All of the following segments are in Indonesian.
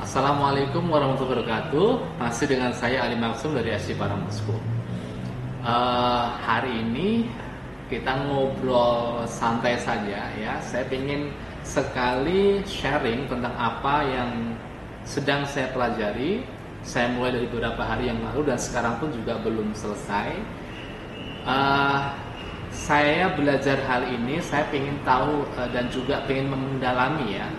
Assalamualaikum warahmatullahi wabarakatuh. Masih dengan saya Ali Maksum dari SD Paramusku. Hari ini kita ngobrol santai saja ya. Saya ingin sekali sharing tentang apa yang sedang saya pelajari. Saya mulai dari beberapa hari yang lalu dan sekarang pun juga belum selesai. Saya belajar hal ini, saya ingin tahu dan juga ingin mendalami ya.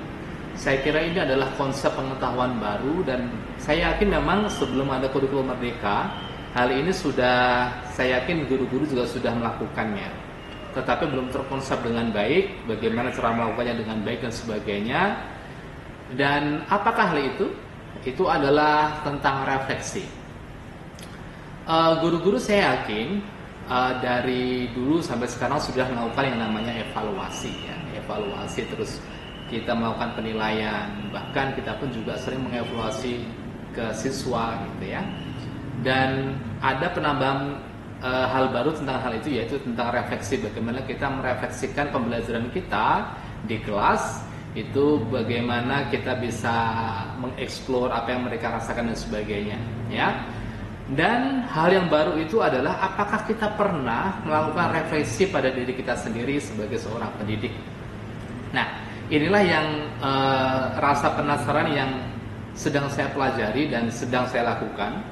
Saya kira ini adalah konsep pengetahuan baru dan saya yakin memang sebelum ada kurikulum merdeka, hal ini sudah, saya yakin guru-guru juga sudah melakukannya. Tetapi belum terkonsep dengan baik, bagaimana cara melakukannya dengan baik dan sebagainya. Dan apakah hal itu? Itu adalah tentang refleksi. Guru-guru saya yakin dari dulu sampai sekarang sudah melakukan yang namanya evaluasi ya. Evaluasi terus kita melakukan penilaian, bahkan kita pun juga sering mengevaluasi ke siswa gitu ya. Dan ada penambahan hal baru tentang hal itu, yaitu tentang refleksi, bagaimana kita merefleksikan pembelajaran kita di kelas itu, bagaimana kita bisa mengeksplor apa yang mereka rasakan dan sebagainya ya. Dan hal yang baru itu adalah apakah kita pernah melakukan refleksi pada diri kita sendiri sebagai seorang pendidik. Nah, inilah yang rasa penasaran yang sedang saya pelajari dan sedang saya lakukan.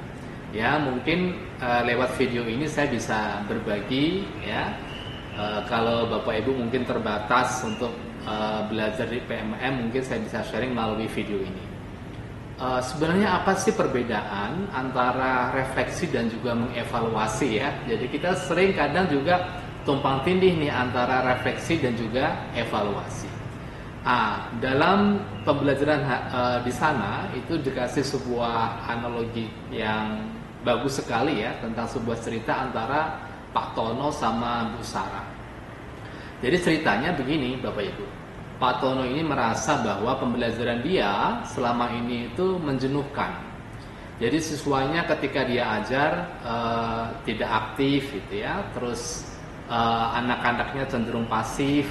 Ya, mungkin lewat video ini saya bisa berbagi ya. Kalau Bapak Ibu mungkin terbatas untuk belajar di PMM, mungkin saya bisa sharing melalui video ini. Sebenarnya apa sih perbedaan antara refleksi dan juga mengevaluasi ya? Jadi kita sering kadang juga tumpang tindih nih antara refleksi dan juga evaluasi. Dalam pembelajaran di sana itu dikasih sebuah analogi yang bagus sekali ya, tentang sebuah cerita antara Pak Tono sama Bu Sarah. Jadi ceritanya begini Bapak Ibu. Pak Tono ini merasa bahwa pembelajaran dia selama ini itu menjenuhkan. Jadi siswanya ketika dia ajar tidak aktif gitu ya, terus anak-anaknya cenderung pasif,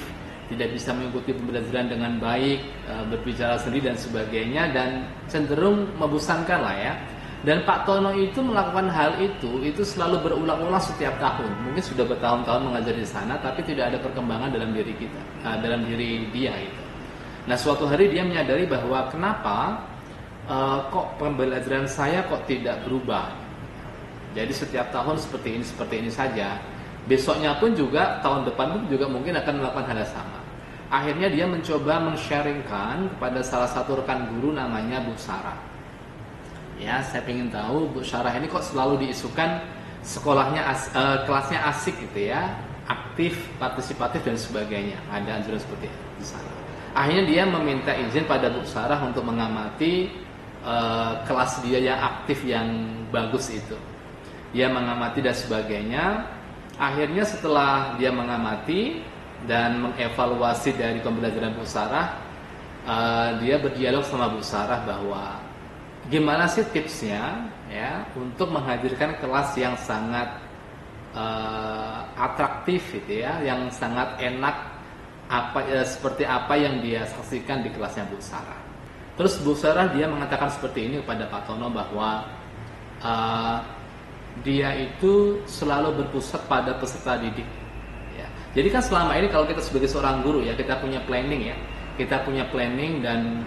tidak bisa mengikuti pembelajaran dengan baik, berbicara sendiri dan sebagainya, dan cenderung membosankan lah ya. Dan Pak Tono itu melakukan hal itu selalu berulang-ulang setiap tahun. Mungkin sudah bertahun-tahun mengajar di sana, tapi tidak ada perkembangan dalam diri kita, dalam diri dia itu. Nah, suatu hari dia menyadari bahwa kenapa kok pembelajaran saya kok tidak berubah. Jadi setiap tahun seperti ini saja. Besoknya pun juga, tahun depan pun juga mungkin akan melakukan hal yang sama. Akhirnya dia mencoba men-sharingkan kepada salah satu rekan guru namanya Bu Sarah. Ya, saya ingin tahu Bu Sarah ini kok selalu diisukan sekolahnya, kelasnya asik gitu ya, aktif, partisipatif dan sebagainya. Ada anjuran seperti itu di sana. Akhirnya dia meminta izin pada Bu Sarah untuk mengamati kelas dia yang aktif, yang bagus itu. Dia mengamati dan sebagainya. Akhirnya setelah dia mengamati dan mengevaluasi dari pembelajaran Bu Sarah, dia berdialog sama Bu Sarah bahwa gimana sih tipsnya ya untuk menghadirkan kelas yang sangat atraktif gitu ya, yang sangat enak, seperti apa yang dia saksikan di kelasnya Bu Sarah. Terus Bu Sarah dia mengatakan seperti ini kepada Pak Tono bahwa dia itu selalu berpusat pada peserta didik ya. Jadi kan selama ini kalau kita sebagai seorang guru ya, kita punya planning ya, kita punya planning dan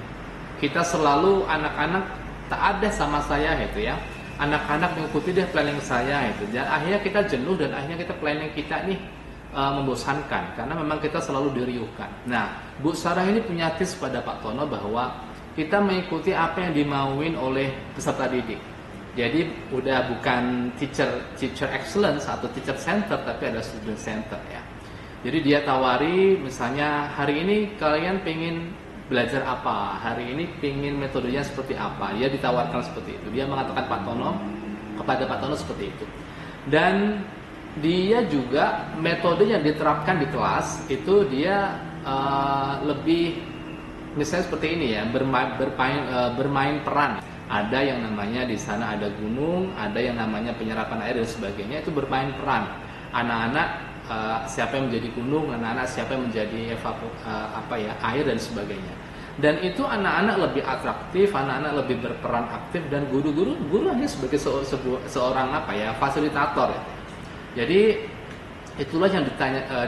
kita selalu anak-anak tak ada sama saya gitu ya, anak-anak mengikuti deh planning saya itu, dan akhirnya kita jenuh dan akhirnya kita planning kita nih membosankan karena memang kita selalu diriuhkan. Nah, Bu Sarah ini punya tips pada Pak Tono bahwa kita mengikuti apa yang dimauin oleh peserta didik. Jadi udah bukan teacher excellence atau teacher center, tapi ada student center ya. Jadi dia tawari misalnya, hari ini kalian pengen belajar apa, hari ini pengen metodenya seperti apa, dia ditawarkan seperti itu. Dia mengatakan kepada Pak Tono seperti itu. Dan dia juga metode yang diterapkan di kelas itu dia lebih misalnya seperti ini ya, bermain peran. Ada yang namanya di sana ada gunung, ada yang namanya penyerapan air dan sebagainya, itu bermain peran. Anak-anak siapa yang menjadi gunung, anak-anak siapa yang menjadi air dan sebagainya. Dan itu anak-anak lebih atraktif, anak-anak lebih berperan aktif, dan guru hanya sebagai seorang fasilitator. Jadi itulah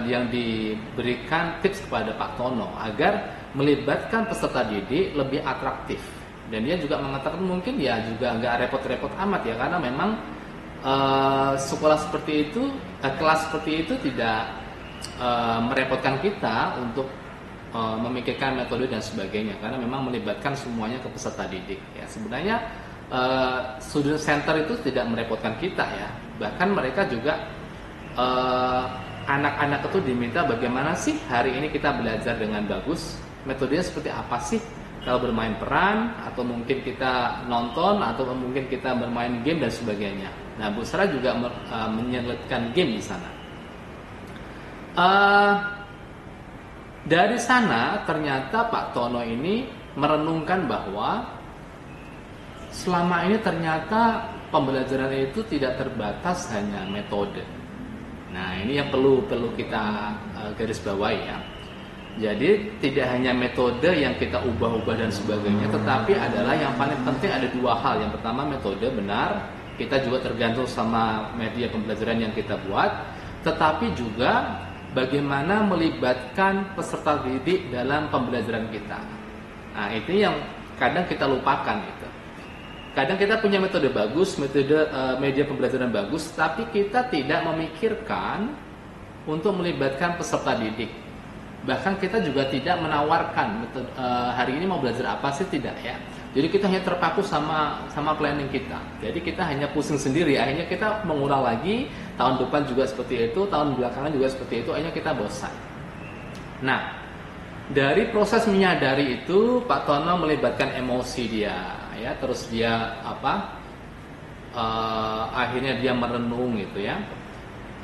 yang diberikan tips kepada Pak Tono agar melibatkan peserta didik lebih atraktif. Dan dia juga mengatakan mungkin ya juga nggak repot-repot amat ya, karena memang sekolah seperti itu, kelas seperti itu tidak merepotkan kita untuk memikirkan metode dan sebagainya, karena memang melibatkan semuanya ke peserta didik ya. Sebenarnya student center itu tidak merepotkan kita ya, bahkan mereka juga anak-anak itu diminta bagaimana sih hari ini kita belajar dengan bagus, metodenya seperti apa sih, kalau bermain peran atau mungkin kita nonton atau mungkin kita bermain game dan sebagainya. Nah, Bu Sarah juga menyelipkan game di sana. Dari sana ternyata Pak Tono ini merenungkan bahwa selama ini ternyata pembelajaran itu tidak terbatas hanya metode. Nah, ini yang perlu kita garis bawahi ya. Jadi tidak hanya metode yang kita ubah-ubah dan sebagainya, tetapi adalah yang paling penting ada dua hal. Yang pertama, metode benar, kita juga tergantung sama media pembelajaran yang kita buat, tetapi juga bagaimana melibatkan peserta didik dalam pembelajaran kita. Nah, itu yang kadang kita lupakan gitu. Kadang kita punya metode bagus, media pembelajaran bagus, tapi kita tidak memikirkan untuk melibatkan peserta didik. Bahkan kita juga tidak menawarkan metode, hari ini mau belajar apa sih, tidak ya. Jadi kita hanya terpaku sama planning kita. Jadi kita hanya pusing sendiri. Akhirnya kita mengulang lagi, tahun depan juga seperti itu, tahun belakangan juga seperti itu. Akhirnya kita bosan. Nah, dari proses menyadari itu, Pak Tono melibatkan emosi dia, ya. Terus dia akhirnya dia merenung gitu ya.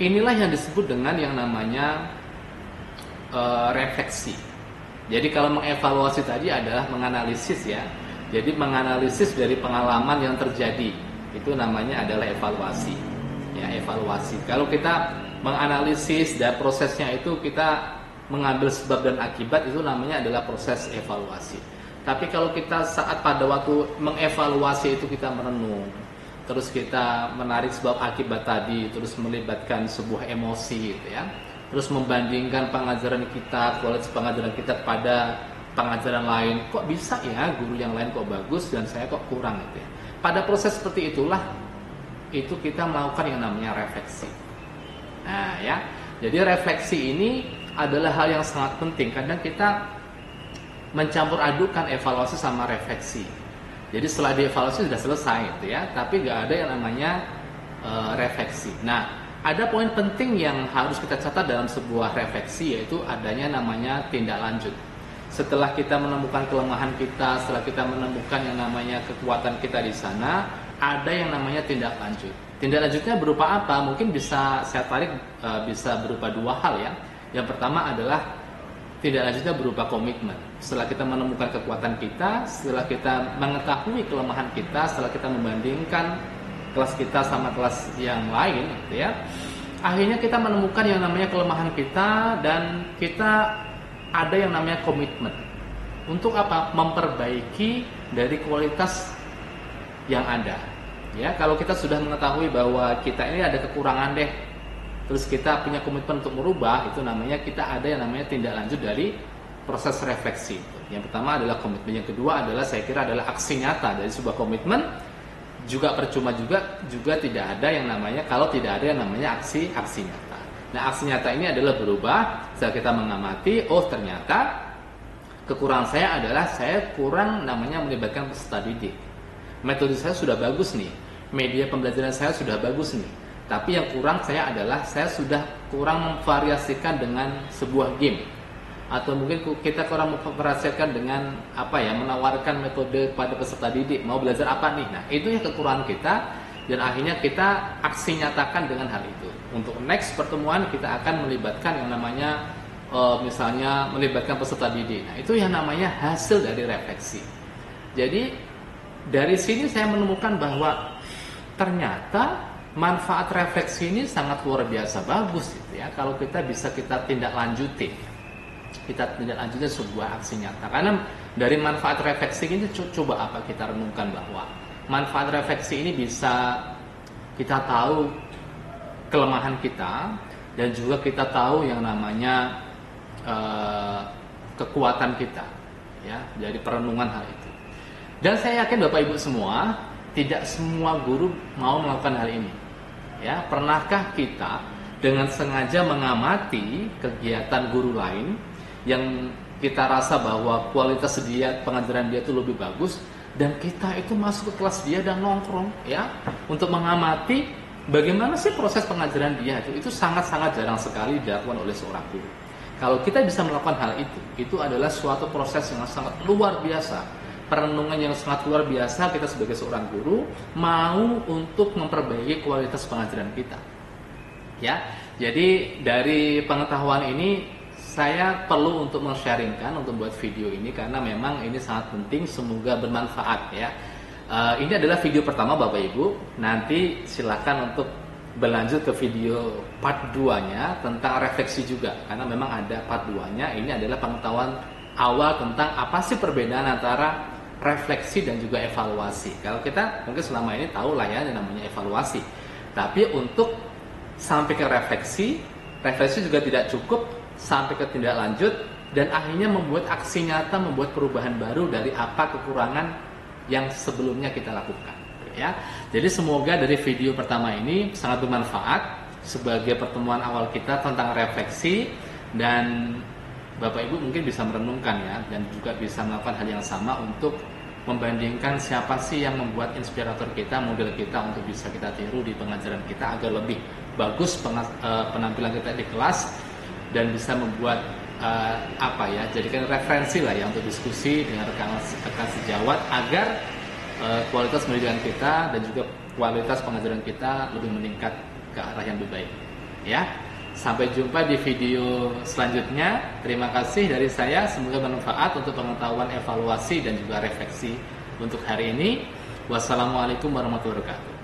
Inilah yang disebut dengan yang namanya refleksi. Jadi kalau mengevaluasi tadi adalah menganalisis ya. Jadi menganalisis dari pengalaman yang terjadi, itu namanya adalah evaluasi. Ya, evaluasi. Kalau kita menganalisis dan prosesnya itu kita mengambil sebab dan akibat, itu namanya adalah proses evaluasi. Tapi kalau kita saat pada waktu mengevaluasi itu kita merenung, terus kita menarik sebab akibat tadi, terus melibatkan sebuah emosi gitu ya. Terus membandingkan pengajaran kita, kualitas pengajaran kita pada pengajaran lain, kok bisa ya guru yang lain kok bagus dan saya kok kurang gitu ya. Pada proses seperti itulah itu kita melakukan yang namanya refleksi. Nah ya, jadi refleksi ini adalah hal yang sangat penting. Kadang kita mencampur adukan evaluasi sama refleksi. Jadi setelah dievaluasi sudah selesai gitu ya, tapi nggak ada yang namanya refleksi. Nah, ada poin penting yang harus kita catat dalam sebuah refleksi, yaitu adanya namanya tindak lanjut. Setelah kita menemukan kelemahan kita, setelah kita menemukan yang namanya kekuatan kita di sana, ada yang namanya tindak lanjut. Tindak lanjutnya berupa apa? Mungkin bisa saya tarik bisa berupa dua hal ya. Yang pertama adalah tindak lanjutnya berupa komitmen. Setelah kita menemukan kekuatan kita, setelah kita mengetahui kelemahan kita, setelah kita membandingkan kelas kita sama kelas yang lain gitu ya, akhirnya kita menemukan yang namanya kelemahan kita dan kita ada yang namanya komitmen. Untuk apa? Memperbaiki dari kualitas yang ada. Ya, kalau kita sudah mengetahui bahwa kita ini ada kekurangan deh, terus kita punya komitmen untuk merubah, itu namanya kita ada yang namanya tindak lanjut dari proses refleksi. Yang pertama adalah komitmen, yang kedua adalah saya kira adalah aksi nyata dari sebuah komitmen. Juga percuma juga tidak ada yang namanya kalau tidak ada yang namanya aksi nyata. Nah, aksi nyata ini adalah berubah setelah kita mengamati, oh ternyata kekurangan saya adalah saya kurang namanya melibatkan peserta didik. Metode saya sudah bagus nih, media pembelajaran saya sudah bagus nih, tapi yang kurang saya adalah saya sudah kurang memvariasikan dengan sebuah game, atau mungkin kita kurang memvariasikan dengan menawarkan metode pada peserta didik, mau belajar apa nih. Nah, itu yang kekurangan kita, dan akhirnya kita aksi nyatakan dengan hal itu. Untuk next pertemuan kita akan melibatkan yang namanya misalnya melibatkan peserta didik. Nah, itu yang namanya hasil dari refleksi. Jadi dari sini saya menemukan bahwa ternyata manfaat refleksi ini sangat luar biasa bagus gitu ya, kalau kita bisa tindak lanjuti. kita tindak lanjutkan sebuah aksi nyata. Karena dari manfaat refleksi ini coba apa kita renungkan bahwa manfaat refleksi ini bisa kita tahu kelemahan kita dan juga kita tahu yang namanya kekuatan kita, ya, dari perenungan hal itu. Dan saya yakin Bapak Ibu semua, tidak semua guru mau melakukan hal ini. Ya, pernahkah kita dengan sengaja mengamati kegiatan guru lain yang kita rasa bahwa kualitas dia, pengajaran dia itu lebih bagus, dan kita itu masuk ke kelas dia dan nongkrong, ya, untuk mengamati bagaimana sih proses pengajaran dia. Itu sangat-sangat jarang sekali dilakukan oleh seorang guru. Kalau kita bisa melakukan hal itu adalah suatu proses yang sangat luar biasa, perenungan yang sangat luar biasa. Kita sebagai seorang guru mau untuk memperbaiki kualitas pengajaran kita. Ya, jadi dari pengetahuan ini saya perlu untuk men-sharingkan, untuk buat video ini karena memang ini sangat penting, semoga bermanfaat ya. Ini adalah video pertama Bapak Ibu. Nanti silakan untuk berlanjut ke video part 2-nya tentang refleksi juga, karena memang ada part 2-nya. Ini adalah pengetahuan awal tentang apa sih perbedaan antara refleksi dan juga evaluasi. Kalau kita mungkin selama ini tahu lah ya namanya evaluasi, tapi untuk sampai ke refleksi juga tidak cukup, sampai ke tindak lanjut dan akhirnya membuat aksi nyata, membuat perubahan baru dari apa kekurangan yang sebelumnya kita lakukan. Ya, jadi semoga dari video pertama ini sangat bermanfaat sebagai pertemuan awal kita tentang refleksi, dan Bapak Ibu mungkin bisa merenungkan ya, dan juga bisa melakukan hal yang sama untuk membandingkan siapa sih yang membuat inspirator kita, model kita untuk bisa kita tiru di pengajaran kita agar lebih bagus penampilan kita di kelas dan bisa membuat jadikan referensi lah ya untuk diskusi dengan rekan sejawat agar kualitas pendidikan kita dan juga kualitas pengajaran kita lebih meningkat ke arah yang lebih baik. Ya, sampai jumpa di video selanjutnya. Terima kasih dari saya, semoga bermanfaat untuk pengetahuan evaluasi dan juga refleksi untuk hari ini. Wassalamualaikum warahmatullahi wabarakatuh.